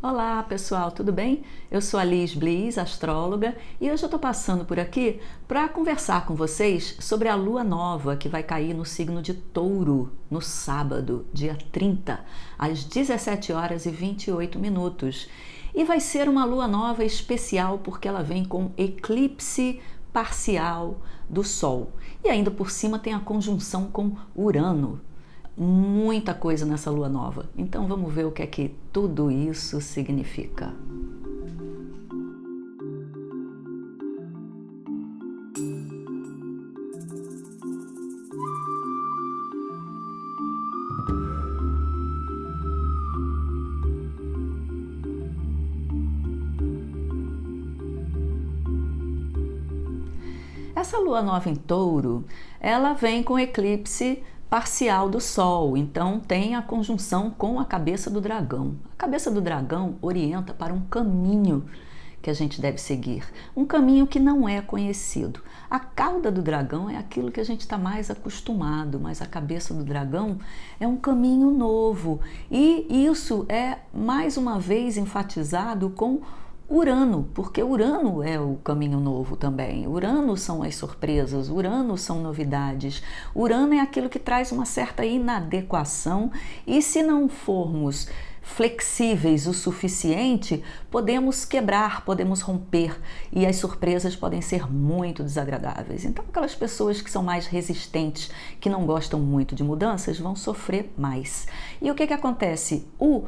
Olá pessoal, tudo bem? Eu sou a Liz Bliss, astróloga, e hoje eu estou passando por aqui para conversar com vocês sobre a lua nova que vai cair no signo de Touro no sábado, dia 30, às 17 horas e 28 minutos. E vai ser uma lua nova especial porque ela vem com eclipse parcial do Sol. E ainda por cima tem a conjunção com Urano. Muita coisa nessa lua nova. Então vamos ver o que é que tudo isso significa. Essa lua nova em Touro, ela vem com eclipse parcial do Sol, então tem a conjunção com a cabeça do dragão. A cabeça do dragão orienta para um caminho que a gente deve seguir, um caminho que não é conhecido. A cauda do dragão é aquilo que a gente está mais acostumado, mas a cabeça do dragão é um caminho novo, e isso é mais uma vez enfatizado com Urano, porque Urano é o caminho novo também. Urano são as surpresas, Urano são novidades. Urano é aquilo que traz uma certa inadequação, e se não formos flexíveis o suficiente, podemos quebrar, podemos romper, e as surpresas podem ser muito desagradáveis. Então, aquelas pessoas que são mais resistentes, que não gostam muito de mudanças, vão sofrer mais. E o que acontece? O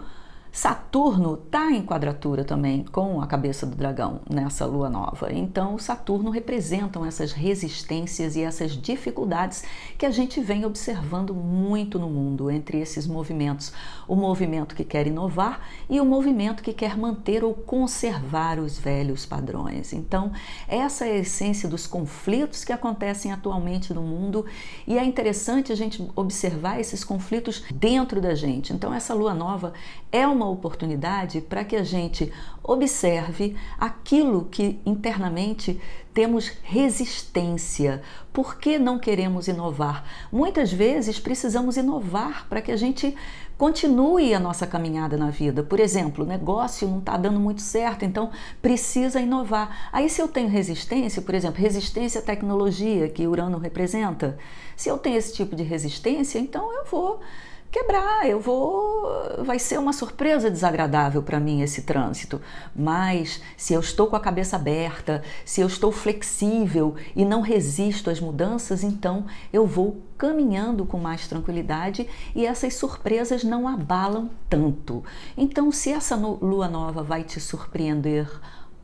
Saturno está em quadratura também com a cabeça do dragão nessa lua nova. Então, o Saturno representam essas resistências e essas dificuldades que a gente vem observando muito no mundo entre esses movimentos. O movimento que quer inovar e o movimento que quer manter ou conservar os velhos padrões. Então, essa é a essência dos conflitos que acontecem atualmente no mundo, e é interessante a gente observar esses conflitos dentro da gente. Então, essa lua nova é uma oportunidade para que a gente observe aquilo que internamente temos resistência. Por que não queremos inovar? Muitas vezes precisamos inovar para que a gente continue a nossa caminhada na vida. Por exemplo, o negócio não está dando muito certo, então precisa inovar. Aí, se eu tenho resistência, por exemplo, resistência à tecnologia que Urano representa, se eu tenho esse tipo de resistência, então eu vou quebrar, vai ser uma surpresa desagradável para mim esse trânsito. Mas se eu estou com a cabeça aberta, se eu estou flexível e não resisto às mudanças, então eu vou caminhando com mais tranquilidade e essas surpresas não abalam tanto. Então, se essa lua nova vai te surpreender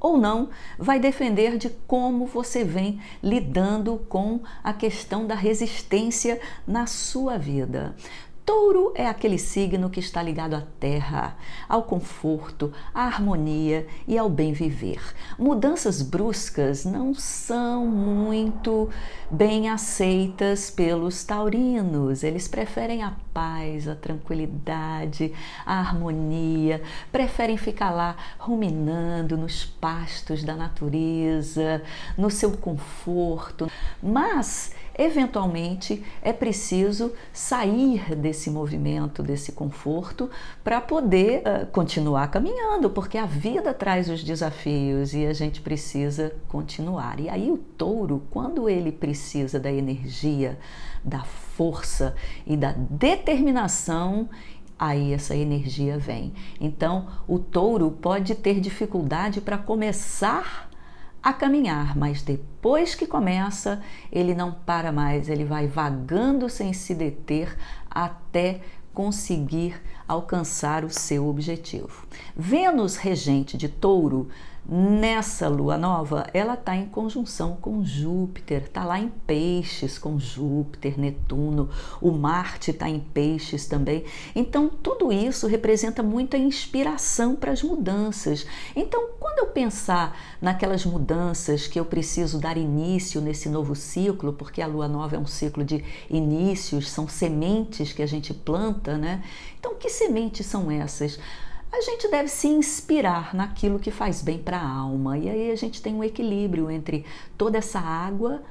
ou não, vai depender de como você vem lidando com a questão da resistência na sua vida. Touro é aquele signo que está ligado à terra, ao conforto, à harmonia e ao bem viver. Mudanças bruscas não são muito bem aceitas pelos taurinos. Eles preferem a paz, a tranquilidade, a harmonia, preferem ficar lá ruminando nos pastos da natureza, no seu conforto. Mas eventualmente é preciso sair desse movimento, desse conforto, para poder continuar caminhando, porque a vida traz os desafios e a gente precisa continuar. E aí o touro, quando ele precisa da energia, da força e da determinação, aí essa energia vem. Então o touro pode ter dificuldade para começar a caminhar, mas depois que começa, ele não para mais, ele vai vagando sem se deter até conseguir alcançar o seu objetivo. Vênus, regente de Touro, nessa lua nova, ela está em conjunção com Júpiter, está lá em Peixes com Júpiter, Netuno, o Marte está em Peixes também. Então, tudo isso representa muita inspiração para as mudanças. Então, quando eu pensar naquelas mudanças que eu preciso dar início nesse novo ciclo, porque a lua nova é um ciclo de inícios, são sementes que a gente planta, né? Então, que sementes são essas? A gente deve se inspirar naquilo que faz bem para a alma, e aí a gente tem um equilíbrio entre toda essa água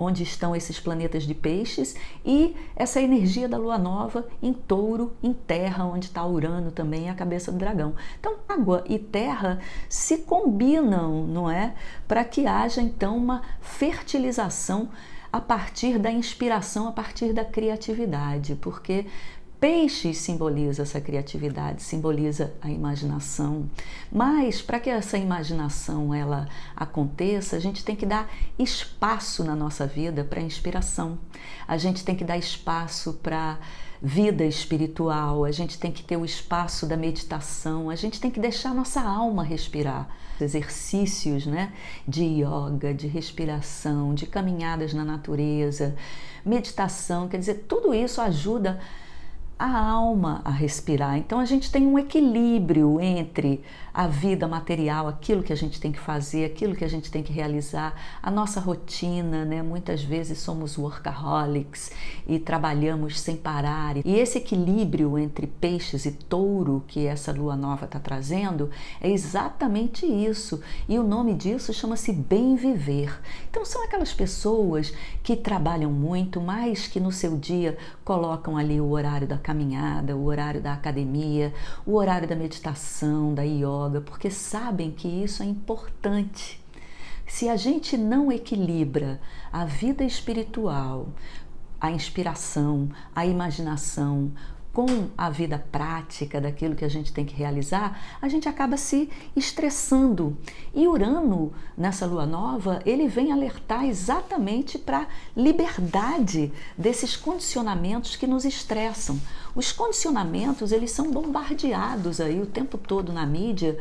onde estão esses planetas de peixes, e essa energia da lua nova em touro, em terra, onde está Urano também, a cabeça do dragão. Então, água e terra se combinam, não é? Para que haja então uma fertilização a partir da inspiração, a partir da criatividade, porque peixes simboliza essa criatividade, simboliza a imaginação, mas para que essa imaginação ela aconteça, a gente tem que dar espaço na nossa vida para a inspiração, a gente tem que dar espaço para vida espiritual, a gente tem que ter o espaço da meditação, a gente tem que deixar nossa alma respirar. Exercícios, né, de yoga, de respiração, de caminhadas na natureza, meditação, quer dizer, tudo isso ajuda a alma a respirar. Então a gente tem um equilíbrio entre a vida material, aquilo que a gente tem que fazer, aquilo que a gente tem que realizar, a nossa rotina, né? Muitas vezes somos workaholics e trabalhamos sem parar. E esse equilíbrio entre peixes e touro que essa lua nova está trazendo é exatamente isso. E o nome disso chama-se bem viver. Então são aquelas pessoas que trabalham muito, mas que no seu dia colocam ali o horário da caminhada, o horário da academia, o horário da meditação, da yoga, porque sabem que isso é importante. Se a gente não equilibra a vida espiritual, a inspiração, a imaginação, com a vida prática daquilo que a gente tem que realizar, a gente acaba se estressando. E Urano, nessa lua nova, ele vem alertar exatamente para a liberdade desses condicionamentos que nos estressam. Os condicionamentos, eles são bombardeados aí o tempo todo na mídia,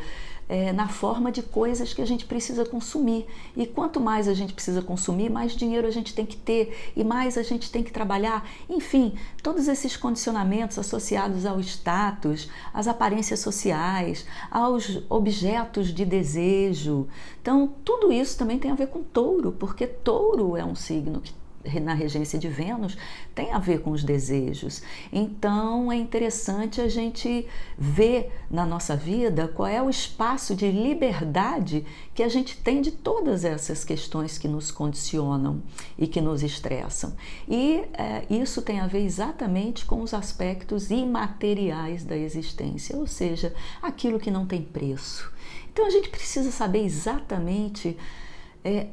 na forma de coisas que a gente precisa consumir. E quanto mais a gente precisa consumir, mais dinheiro a gente tem que ter e mais a gente tem que trabalhar. Enfim, todos esses condicionamentos associados ao status, às aparências sociais, aos objetos de desejo. Então, tudo isso também tem a ver com touro, porque touro é um signo que na regência de Vênus tem a ver com os desejos. Então é interessante a gente ver na nossa vida qual é o espaço de liberdade que a gente tem de todas essas questões que nos condicionam e que nos estressam. E isso tem a ver exatamente com os aspectos imateriais da existência, ou seja, aquilo que não tem preço. Então a gente precisa saber exatamente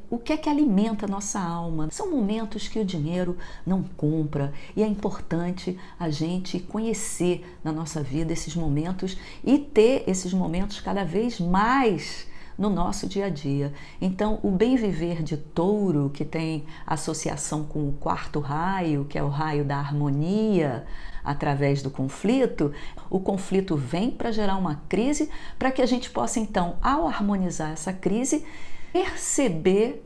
o que é que alimenta a nossa alma. São momentos que o dinheiro não compra e é importante a gente conhecer na nossa vida esses momentos e ter esses momentos cada vez mais no nosso dia a dia. Então, o bem viver de touro, que tem associação com o quarto raio, que é o raio da harmonia, através do conflito, o conflito vem para gerar uma crise, para que a gente possa, então, ao harmonizar essa crise, perceber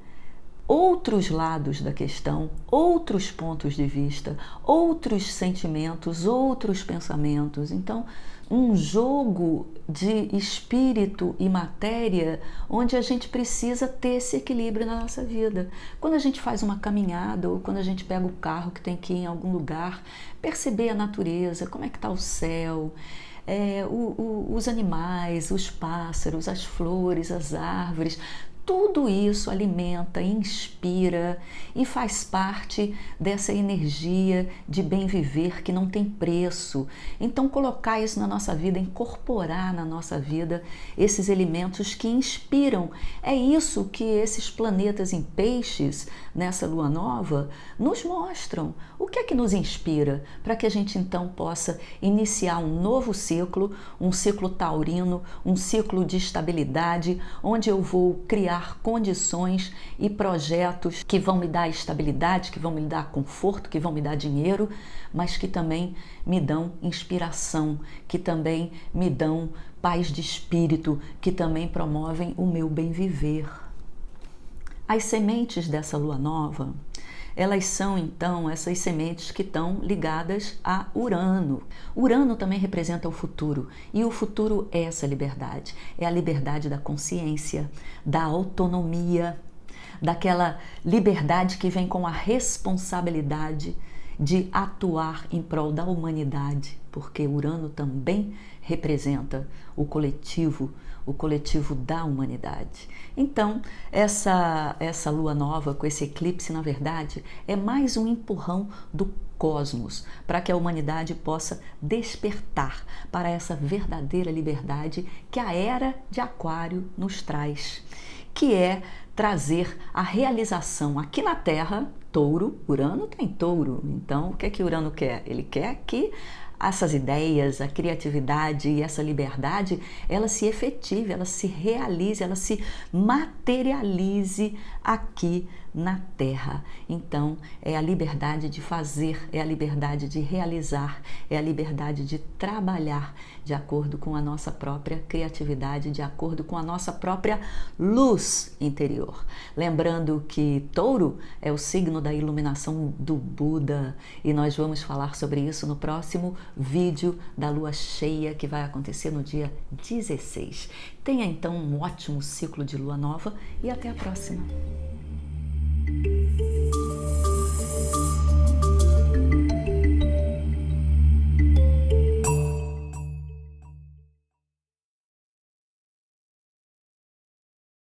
outros lados da questão, outros pontos de vista, outros sentimentos, outros pensamentos. Então, um jogo de espírito e matéria onde a gente precisa ter esse equilíbrio na nossa vida. Quando a gente faz uma caminhada ou quando a gente pega o carro que tem que ir em algum lugar, perceber a natureza, como é que está o céu, os animais, os pássaros, as flores, as árvores. Tudo isso alimenta, inspira e faz parte dessa energia de bem viver que não tem preço. Então, colocar isso na nossa vida, incorporar na nossa vida esses elementos que inspiram. É isso que esses planetas em peixes, nessa lua nova, nos mostram. O que é que nos inspira? Para que a gente então possa iniciar um novo ciclo, um ciclo taurino, um ciclo de estabilidade, onde eu vou criar condições e projetos que vão me dar estabilidade, que vão me dar conforto, que vão me dar dinheiro, mas que também me dão inspiração, que também me dão paz de espírito, que também promovem o meu bem viver. As sementes dessa lua nova, elas são então essas sementes que estão ligadas a Urano. Urano também representa o futuro, e o futuro é essa liberdade, é a liberdade da consciência, da autonomia, daquela liberdade que vem com a responsabilidade de atuar em prol da humanidade, porque Urano também representa o coletivo da humanidade. Então, essa lua nova com esse eclipse, na verdade, é mais um empurrão do cosmos para que a humanidade possa despertar para essa verdadeira liberdade que a era de Aquário nos traz, que é trazer a realização aqui na Terra. Touro, Urano tem touro, então o que é que Urano quer? Ele quer que essas ideias, a criatividade e essa liberdade, ela se efetive, ela se realize, ela se materialize aqui na Terra. Então, é a liberdade de fazer, é a liberdade de realizar, é a liberdade de trabalhar de acordo com a nossa própria criatividade, de acordo com a nossa própria luz interior. Lembrando que Touro é o signo da iluminação do Buda e nós vamos falar sobre isso no próximo vídeo da lua cheia que vai acontecer no dia 16. Tenha então um ótimo ciclo de lua nova e até a próxima!